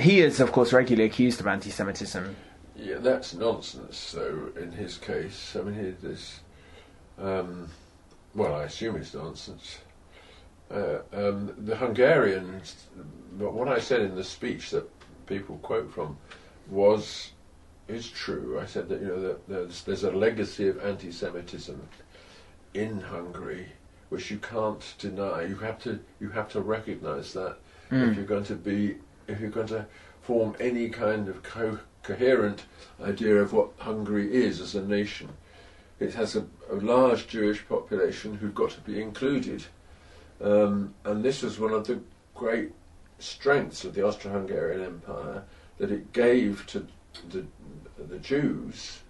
he is, of course, regularly accused of anti-Semitism. Yeah, that's nonsense, though, in his case. I mean, well, I assume it's nonsense. The Hungarians, what I said in the speech that people quote from is true. I said that, that there's a legacy of anti-Semitism in Hungary which you can't deny. You have to recognise that if you're going to form any kind of coherent idea of what Hungary is as a nation. It has a large Jewish population who've got to be included, and this was one of the great strengths of the Austro-Hungarian Empire, that it gave to the Jews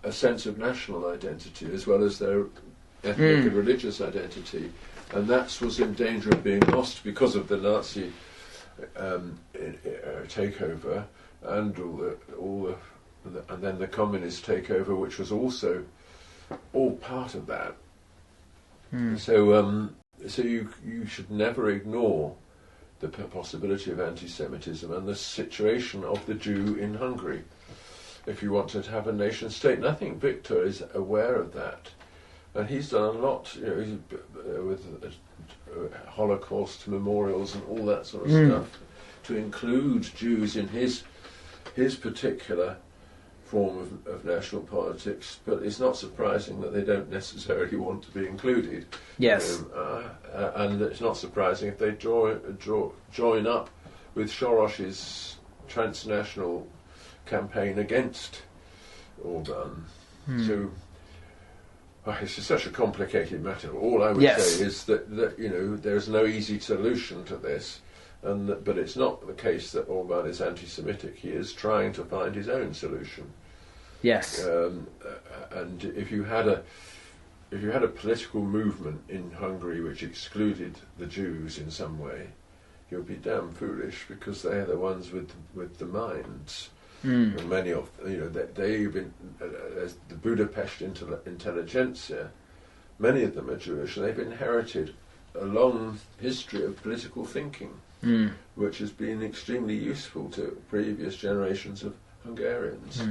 a sense of national identity as well as their ethnic and religious identity, and that was in danger of being lost because of the Nazi takeover and and then the communist takeover, which was also all part of that. So you should never ignore the possibility of anti-Semitism and the situation of the Jew in Hungary if you want to have a nation state. And I think Viktor is aware of that, and he's done a lot, with Holocaust memorials and all that sort of stuff, to include Jews in his particular form of national politics. But it's not surprising that they don't necessarily want to be included. Yes. And it's not surprising if they join up with Soros's transnational campaign against Orban. So it's just such a complicated matter. All I would say is that there's no easy solution to this, but it's not the case that Orban is anti-Semitic. He is trying to find his own solution. Yes. And if you had a political movement in Hungary which excluded the Jews in some way, you'd be damn foolish, because they're the ones with the minds. And many of they've been as the Budapest intelligentsia. Many of them are Jewish, and they've inherited a long history of political thinking, which has been extremely useful to previous generations of Hungarians.